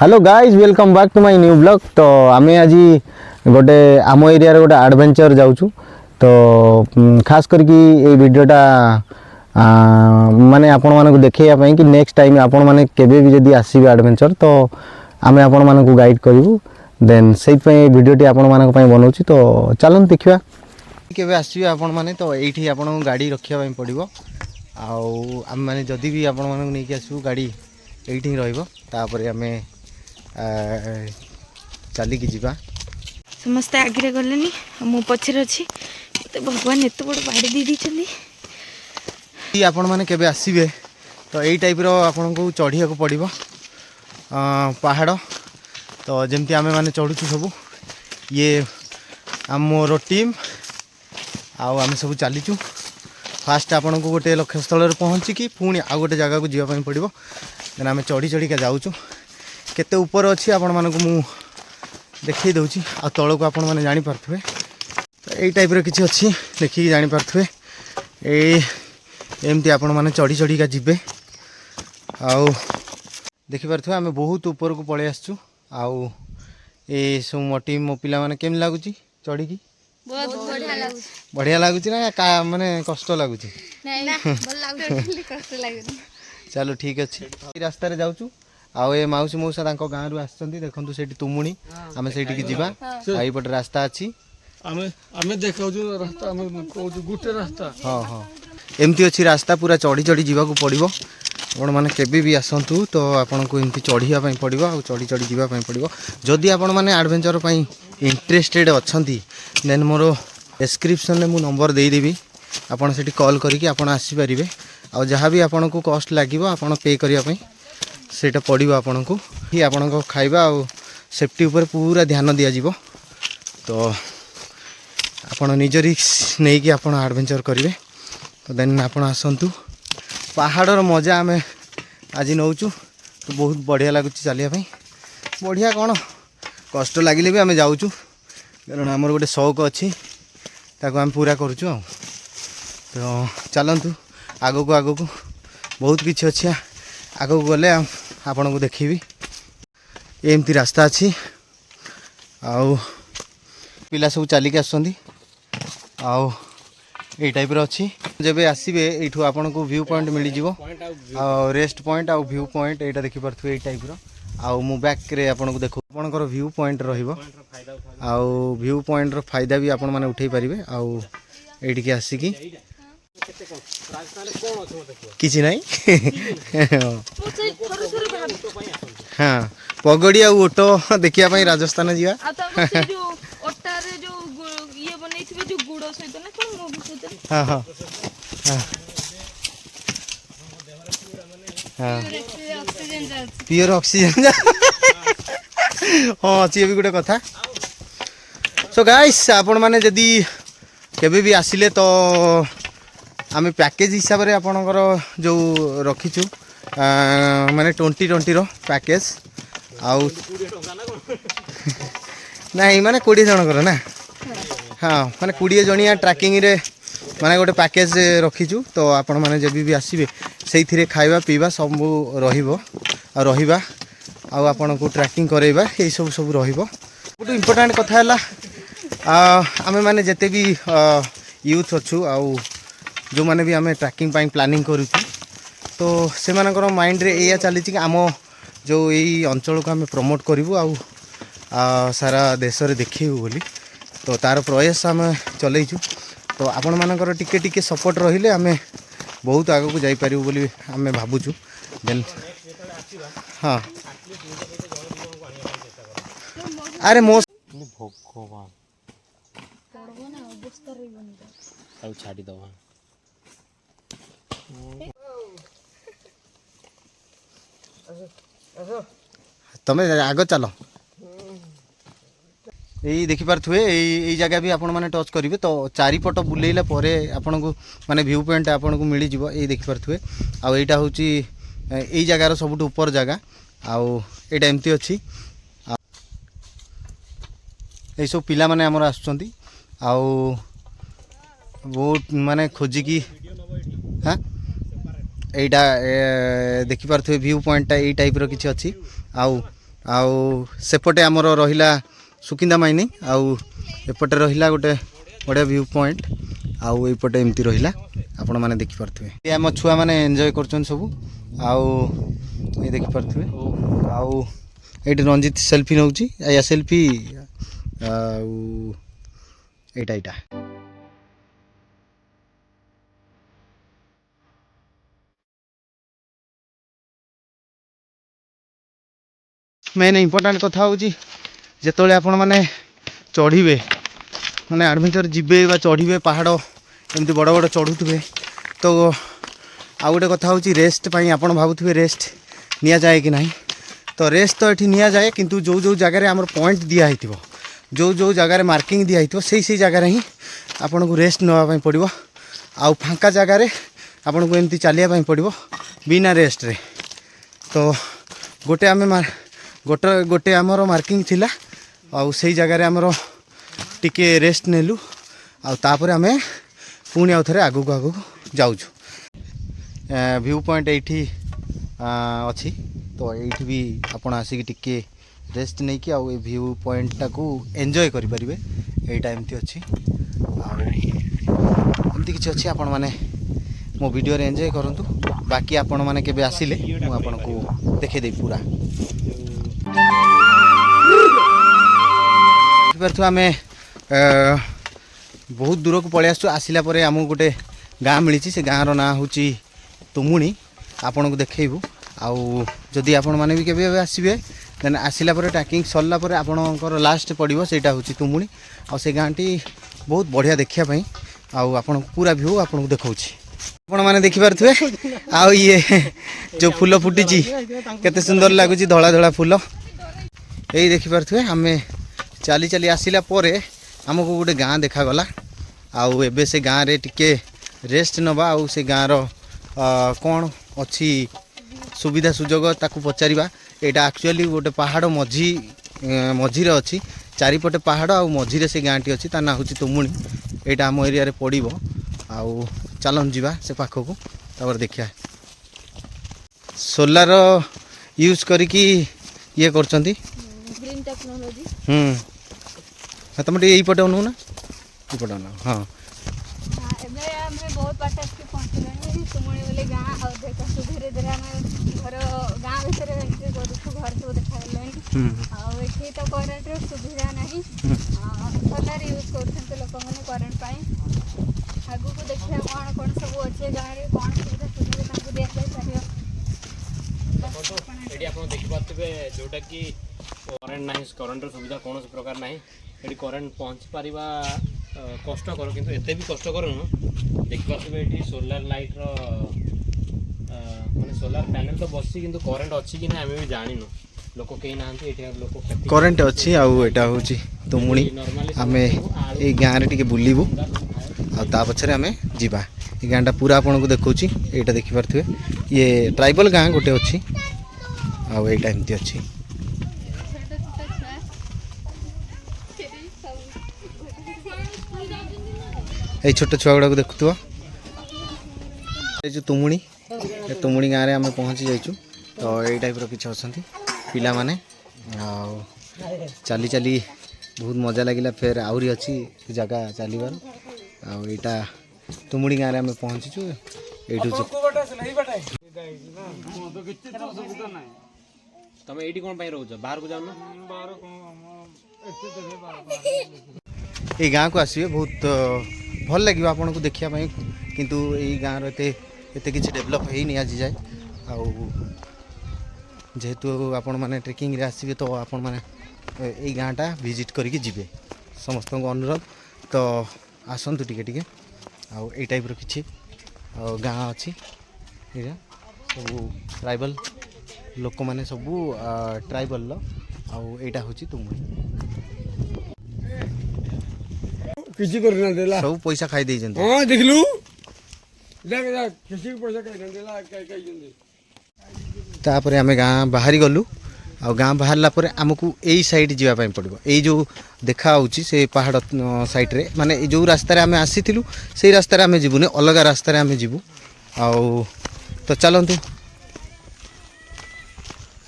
Hello guys welcome back to my new blog. तो आम आज गोटे आम एरिया गोटे एडवेंचर जाऊँ तो खास करके ये वीडियोटा माने आपण मानक देखैया कि नेक्स्ट टाइम आपण माने केबे भी जदी आसीबे एडवेंचर तो आमे आपण मानक गाइड करिवु देन सेइ पय वीडियोटी आपण मानक पय बनौछि। तो चलन देखिबा केबे आसीबे आपण माने तो एठी आपण गाड़ी रखिया पय पड़िबो आउ आम माने जदी भी आपण मानक नै कि आसीबु गाड़ी एठी रहइबो तापर आमे चलिकी जीवा समस्ते आगे गले मो पचर अच्छी तो भगवान एत बड़ बाड़ी दे दी आपण माने केबे आसीबे तो यही टाइप रो आपण को चढ़िया को पड़िबो पहाड़। तो जमती आमे माने चढ़ुछु सब ये आमर टीम आउ आमे सब चलीचु फास्ट आपण को गोटे लक्ष्य स्थल पहुँचिकी पुणी आ गोटे जगह को जीवा पड़िबो देन आमे चढ़ी चढ़िका जाऊँ केते ऊपर अच्छी आपण मानक मु देखई दउची आ तळ को आपण माने जानि पारथुवे तो एई टाइप रो किछि अछि देखि जानि पारथुवे ए एमती आपण माने चढ़ी चढ़िका जिबे आउ देखि पारथुवे आमे बहुत ऊपर को पळे आछू आउ ए सो मोटी मो पिला माने केम लागुची चढ़ी की बहुत बढ़िया लागुची ना का माने कष्ट लागुची ना भल लागुची कष्ट लागुची। चलो ठीक अछि रास्ता रे जाउचू आउ ए माउसी मौसा तांको गाँ रु आछंती देखंतु सेठी तुमुणी आमे सेठी की जीवा आइ पट रास्ता अछि आमे आमे देखाउछु रास्ता आमे कहउछु गुटे रास्ता हाँ हाँ एमती अच्छी रास्ता पूरा चढ़ी चढ़ी जीवा को पड़िबो आपण माने केबे भी आसंतु तो आपण को एमती चढ़िया पई पड़िबो आ चढ़ी चढ़ी जीवा पई पड़िबो। जदि आपण माने एडवेंचर पई इंटरेस्टेड अछंती देन मोरो डिस्क्रिप्शन में मु नंबर दे देबी आपण सेठी कॉल करिकि आपण आसी परिबे आ जहाँ भी आपण को कॉस्ट लागिवो आपण पे करिया पई सेटा पड़िबो आपण को ही आपण को खाइबा आ सेफ्टी ऊपर पूरा ध्यान दिया जीवो। तो आपण निज रिस्क नहीं कि आपण एडवेंचर करिवे तो देन आपण आसंतु पहाड़र मजा आमे आज नौचु तो बहुत बढ़िया लगुच चलिया पई बढ़िया कौन कष्ट लगिले भी आमे जाऊचु कारण आमर गोटे शौक अच्छी ताको आम पूरा करूचु आ तो चलतु आगो को बहुत किछि अछि आगो गले आपण को देखिबी एमती रास्ता अच्छी आउ पिला सब चलिक आसुंदी आउ ए टाइप रो अच्छी जब आसबे यू आपन को व्यू पॉइंट मिल जिवो आ रेस्ट पॉइंट आउ व्यू पॉइंट एटा देखि परथु ए टाइप रो आउ मु बैक रे आपन को देखो आपनकर व्यू पॉइंट रहिबो आउ व्यू पॉइंट रो फायदा भी आपन माने उठै परिबे आउ एठी के आसी की किछि नाही हाँ पगड़ी आ ओटो देखिया पई राजस्थान जिया हाँ हाँ हाँ प्योर ऑक्सीजन हाँ अच्छी भी गोटे कथा। सो गाइस आपण माने जदी केबे भी आसिले तो आमे पैकेज हिसाब रे आपणकर जो रखीचु माने 2020 रो पैकेज आउ नहीं माने 20 जनकर ना हाँ माने 20 जनिया ट्रैकिंग रे माने गोटे पैकेज रखीचु तो आपण माने जब भी आसीबे सेई थिरे खाइबा पीबा सब रहिबो आ रहिबा आ आपण को ट्रैकिंग करेबा ए सब सब रहिबो। गोटे इंपोर्टेंट कथा हला आमे माने जते भी यूथ अछु आ जो माने भी आमे ट्रैकिंग पाई प्लानिंग करूछु तो से मानकर माइंड रे एया चली कि आम जो यही अंचल को आमे प्रमोट करूँ आ सारा देश रे देखिबू बोली तो तार प्रयास आम चलैछु। तो आपण मानकर टिके टिके सपोर्ट रहिले आमे बहुत आगो को जाई पारिबू बोली आमे भाबुछु देन हाँ अरे मो भगवान अब छाड़ी दवा तमें आग चल यही देखी पारे यही जगह भी आपण मैंने टच करेंगे तो चारिपट बुलेला आपण को माने व्यू पॉइंट आपण को मिल जाव ये देखी पारे आईटा हूँ यही जगार सब ऊपर जगह आईटा एमती अच्छी यही सब पिला माने आमर आसुचंती आउ बहुत माने खोजिकी हाँ यहीटा देखिपे व्यू पॉइंटा यही टाइप किसी अच्छी आउ आउ सेपटे आमर रहिला सुकिंदा माइनिंग आउ एपटे रहिला गोटे बढ़िया व्यू पॉइंट आउ एपटे एमती रहिला आपण माने देखि परथुवे ये हम छुआ माने एन्जॉय करछन सब आउ ये देखि परथुवे आउ एटी रंजित सेल्फी नउची या सेल्फी आउ एटा मेन इम्पोर्टाट कथा हूँ जिते आपण मैंने चढ़े मैंने एडवेंचर जीवे चढ़े पहाड़ एमती बड़ बड़ चढ़ुवे तो आउ गोटे कथा हूँ रेस्ट आप भावुवे रेस्ट नि जाए कि ना तो रेस्ट तो ये नि जाए किंतु जो जो जगार आम पॉइंट दिखाई जो जो जगार मार्किंग दिखाई से जगार ही आपन को रेस्ट नापी पड़ो आउ फांका जगार आपन को एमती चलिया पड़ो बिना रेस्ट रे तो गोटे आम गोटे आमर मार्किंग थिला आउ से जगार आमर टिके रेस्ट नेलु आउे आम पुणी आउ थे आगू आगू जाऊँ व्यू पॉइंट ये अच्छी तो ये भी आपड़ आसिक टिके रेस्ट नहीं कि आउ व्यू पॉइंट टाकू एंजॉय करें यहीटा एमती अच्छी एमती किसी अच्छी आपण मैंने मो वीडियो रे एंजॉय करंतु बाकी आपण मैंने केबे आसिले मु आपण को देखे दे पूरा आम बहुत दूर को पलि आसला आमको गोटे गाँ मिली से गाँव ना हूँ तुमुणी आपन को देखू आउ जदि आपण मैंने भी केबे आसबे देन आसला ट्रैकिंग सरला आपणकर लास्ट पड़ो सेटा हूँ तुमुणी आ से गाँटी बहुत बढ़िया देखापी आपन पूरा व्यू आपन को देखा आपण मैंने देखिपे आउ ये जो फूल फुटी केते सुंदर लगुच धला धला फूल यही देखिपे आम चली चली आसला आमको गोटे गाँ देखागला आउ एबे से गाँव रे टिके रेस्ट नवा आउ से गाँर कौन अच्छी सुविधा सुजोग ताकू पचारिबा एटा एक्चुअली गोटे पहाड़ मझी अच्छी चारिपटे पहाड़ आउ मझी से गाँटी अच्छी ता ना हूँ तुमुणी एटा आम एरिया रे पड़ो आउ चलन जीवा से पाखक तापर देखिया सोलार यूज करिकी ये करछंती ग्रीन टेक्नोलॉजी तुम यही पटे अनु ना ये पटे अनु हाँ एबे हमें बहुत बात आके पहुंचले तुमने बोले गां और देखो धीरे धीरे हमें घर गां भीतर एंट्री करू घर सब देखाइले और एठी तो करंट रो सुविधा नहीं सोलार यूज करछन लोक माने करंट पाए आगु को देखिया कोन कोन सब अच्छे गां रे कोन सुविधा तांको दिया जाय पारियो एडी आपण देखि पातबे जोटा कि करेन्ट नाही करेन्ट सुविधा कौन प्रकार ना ये करेन्ट पहुँच पारिबा कष्टकर किंतु एते भी कष्टकर न देखिपारे ये सोलार लाइट माने सोलार पैनल तो बसी किंतु करेन्ट अच्छी कि ना आम भी जानिनु लोक कहीं ना लोक करेन्ट अच्छी आउ एटा होची तुमुणी आम ये गाँव रे टिके बुलिबु आ पछरे आम जीवा ये गाँटा पूरा आपन को देखौची एटा देखि परथुवे ये ट्राइबल गाँ गोटे अच्छी आउ एटा एमती अच्छी ये छोट छुआ गुड़ा देखुव जो तुमुणी गाँव में आम पहुँची जाइचु तो यही टाइप किसी अच्छा पिला माने चली चली बहुत मजा लगिला फिर आहरी अच्छी जगह चलबार आईटा तुमुड़ी गाँव में आम पहुँचीचु ये तमे एठी कोन पई रहउछ बाहर को जानो ये गाँव को आसबे बहुत भल लगे आपन को देखिया पई किंतु ये गाँव रे एते किसी डेवलप है नहीं आज जाए आउ जेहेतु आपण माने ट्रेकिंग रे आसबे तो आपण माने ये गाँटा विजिट करके जिबे समस्त अनुरोध तो आसतु टिके टिके आउ ए टाइप किछि गाँ अच्छी सब ट्राइबल लोक मैंने सब ट्राइबल आउ एटा होची तुमुड़ी किसी करना देला सब पैसा खाई दे जंत हां देखलु देख देख किसी को पैसा खाई देला कई जंदे तापर आमे गाँ बाहरी गलु आ गाँ बाहरला परे आमको यही साइड जीवा पाई पड़ो यही जो देखा होची से पहाड़ साइड रे माने जो रास्ता रे आमे आसीथिलु से रास्ता रे आमे जीवुने अलग रास्ता रे आमे जीवु आउ तो चलंतु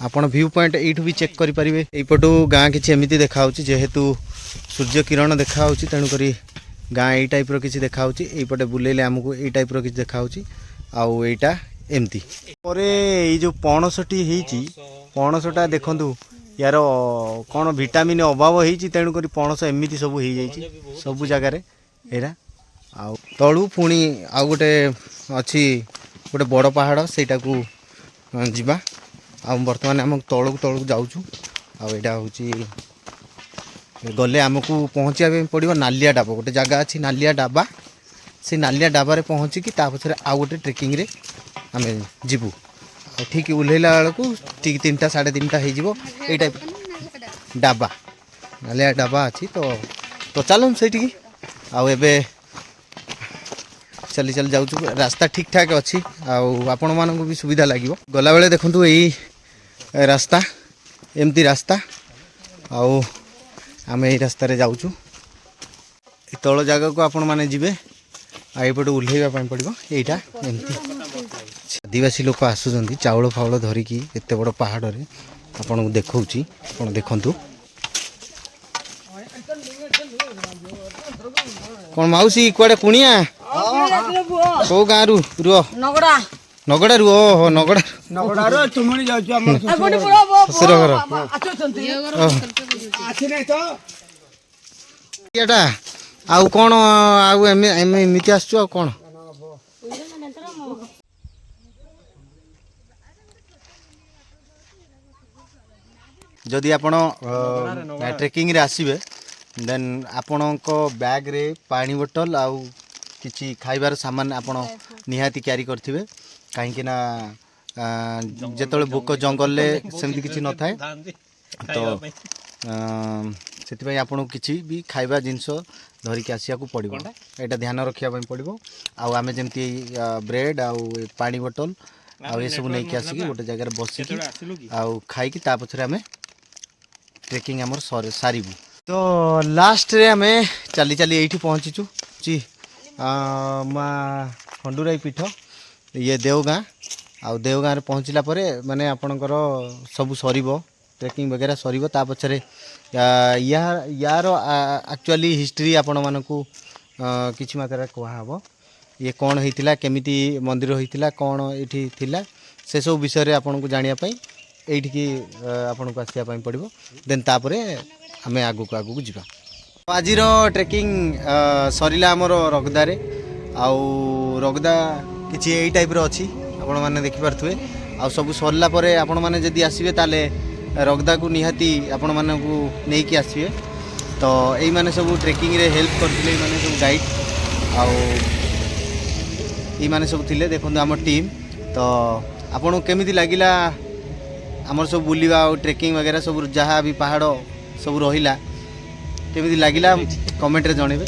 ଆପଣ ଭ୍ୟୁ ପଏଣ୍ଟ ଏଇଠୁ ବି ଚେକ୍ କରିପାରିବେ। ଏଇପଟୁ ଗାଁ କିଛି ଏମିତି ଦେଖାହେଉଛି, ଯେହେତୁ ସୂର୍ଯ୍ୟ କିରଣ ଦେଖାହେଉଛି ତେଣୁକରି ଗାଁ ଏଇ ଟାଇପ୍ର କିଛି ଦେଖାହେଉଛି। ଏଇପଟେ ବୁଲେଇଲେ ଆମକୁ ଏଇ ଟାଇପ୍ର କିଛି ଦେଖାହେଉଛି, ଆଉ ଏଇଟା ଏମିତି। ପରେ ଏଇ ଯେଉଁ ପଣସଟି ହେଇଛି, ପଣସଟା ଦେଖନ୍ତୁ ୟାର କ'ଣ ଭିଟାମିନ୍ ଅଭାବ ହେଇଛି, ତେଣୁକରି ପଣସ ଏମିତି ସବୁ ହେଇଯାଇଛି ସବୁ ଜାଗାରେ ଏଇଟା। ଆଉ ତଳୁ ପୁଣି ଆଉ ଗୋଟେ ଅଛି ଗୋଟେ ବଡ଼ ପାହାଡ଼, ସେଇଟାକୁ ଯିବା। ଆଉ ବର୍ତ୍ତମାନ ଆମ ତଳକୁ ଯାଉଛୁ। ଆଉ ଏଇଟା ହେଉଛି ଗଲେ ଆମକୁ ପହଞ୍ଚିବା ପାଇଁ ପଡ଼ିବ ନାଲିଆ ଡାବ, ଗୋଟେ ଜାଗା ଅଛି ନାଲିଆ ଡାବା। ସେ ନାଲିଆ ଡାବାରେ ପହଞ୍ଚିକି ତା ପଛରେ ଆଉ ଗୋଟେ ଟ୍ରେକିଂରେ ଆମେ ଯିବୁ। ଆଉ ଠିକ୍ ଓହ୍ଲେଇଲା ବେଳକୁ ଠିକ୍ 3ଟା 3:30 ହେଇଯିବ। ଏଇ ଟାଇପ୍ ଡାବା, ନାଲିଆ ଡାବା ଅଛି। ତ ଚାଲୁନ୍ ସେଇଠିକି। ଆଉ ଏବେ ଚାଲି ଯାଉଛୁ। ରାସ୍ତା ଠିକ୍ ଠାକ୍ ଅଛି, ଆଉ ଆପଣମାନଙ୍କୁ ବି ସୁବିଧା ଲାଗିବ ଗଲାବେଳେ। ଦେଖନ୍ତୁ ଏଇ ରାସ୍ତା, ଏମିତି ରାସ୍ତା, ଆଉ ଆମେ ଏଇ ରାସ୍ତାରେ ଯାଉଛୁ। ଏ ତଳ ଜାଗାକୁ ଆପଣମାନେ ଯିବେ, ଆଉ ଏଇପଟେ ଓହ୍ଲେଇବା ପାଇଁ ପଡ଼ିବ। ଏଇଟା ଏମିତି ଆଦିବାସୀ ଲୋକ ଆସୁଛନ୍ତି ଚାଉଳ ଫାଉଳ ଧରିକି ଏତେ ବଡ଼ ପାହାଡ଼ରେ। ଆପଣଙ୍କୁ ଦେଖାଉଛି, ଆପଣ ଦେଖନ୍ତୁ। କ'ଣ ମାଉସୀ କୁଆଡ଼େ କୁଣିଆ? କୋଉ ଗାଁରୁ? ରୁହ, ନଗଡ଼ା ରୁ। ଓହୋ, ନଗଡ଼ାରୁ ତୁମଣି ଯାଉଛୁ ଆମ ଶ୍ୱଶୁର ଘର। ଏଇଟା ଆଉ କ'ଣ? ଆଉ ଆମେ ଏମିତି ଆସିଛୁ, ଆଉ କ'ଣ? ଯଦି ଆପଣ ଟ୍ରେକିଂରେ ଆସିବେ, ଦେନ୍ ଆପଣଙ୍କ ବ୍ୟାଗ୍ରେ ପାଣି ବୋଟଲ ଆଉ କିଛି ଖାଇବାର ସାମାନ ଆପଣ ନିହାତି କ୍ୟାରି କରିଥିବେ। କାହିଁକି ନା ଯେତେବେଳେ ଭୋକ ଜଙ୍ଗଲରେ ସେମିତି କିଛି ନଥାଏ, ତ ସେଥିପାଇଁ ଆପଣଙ୍କୁ କିଛି ବି ଖାଇବା ଜିନିଷ ଧରିକି ଆସିବାକୁ ପଡ଼ିବ। ଏଇଟା ଧ୍ୟାନ ରଖିବା ପାଇଁ ପଡ଼ିବ। ଆଉ ଆମେ ଯେମିତି ବ୍ରେଡ଼୍ ଆଉ ପାଣି ବୋଟଲ ଆଉ ଏସବୁ ନେଇକି ଆସିକି ଗୋଟେ ଜାଗାରେ ବସିକି ଆଉ ଖାଇକି ତା ପଛରେ ଆମେ ଟ୍ରେକିଂ ଆମର ସାରିବୁ। ତ ଲାଷ୍ଟରେ ଆମେ ଚାଲି ଏଇଠି ପହଞ୍ଚିଛୁ। ମା ଖଣ୍ଡୁରାଇ ପୀଠ, ଇଏ ଦେଓଗାଁ। ଆଉ ଦେଓଗାଁରେ ପହଞ୍ଚିଲା ପରେ ମାନେ ଆପଣଙ୍କର ସବୁ ସରିବ, ଟ୍ରେକିଂ ବଗେରା ସରିବ। ତା ପଛରେ ୟାର ଆକ୍ଚୁଆଲି ହିଷ୍ଟ୍ରି ଆପଣମାନଙ୍କୁ କିଛି ମାତ୍ରାରେ କୁହାହେବ। ଇଏ କ'ଣ ହେଇଥିଲା, କେମିତି ମନ୍ଦିର ହେଇଥିଲା, କ'ଣ ଏଇଠି ଥିଲା, ସେସବୁ ବିଷୟରେ ଆପଣଙ୍କୁ ଜାଣିବା ପାଇଁ ଏଇଠିକି ଆପଣଙ୍କୁ ଆସିବା ପାଇଁ ପଡ଼ିବ। ଦେନ୍ ତାପରେ ଆମେ ଆଗକୁ ଯିବା। ଆଜିର ଟ୍ରେକିଂ ସରିଲା ଆମର ରଗଦାରେ। ଆଉ ରଗଦା କିଛି ଏଇ ଟାଇପ୍ର ଅଛି, ଆପଣମାନେ ଦେଖିପାରୁଥିବେ। ଆଉ ସବୁ ସରିଲା ପରେ ଆପଣମାନେ ଯଦି ଆସିବେ ତାହେଲେ ରଗଦାକୁ ନିହାତି ଆପଣମାନଙ୍କୁ ନେଇକି ଆସିବେ। ତ ଏଇମାନେ ସବୁ ଟ୍ରେକିଂରେ ହେଲ୍ପ କରିଥିଲେ, ଏଇମାନେ ସବୁ ଗାଇଡ଼ ଆଉ ଏଇମାନେ ସବୁ ଥିଲେ। ଦେଖନ୍ତୁ ଆମ ଟିମ୍। ତ ଆପଣଙ୍କୁ କେମିତି ଲାଗିଲା ଆମର ସବୁ ବୁଲିବା ଆଉ ଟ୍ରେକିଂ ବଗେରା ସବୁ, ଯାହା ବି ପାହାଡ଼ ସବୁ ରହିଲା, କେମିତି ଲାଗିଲା କମେଣ୍ଟରେ ଜଣେଇବେ।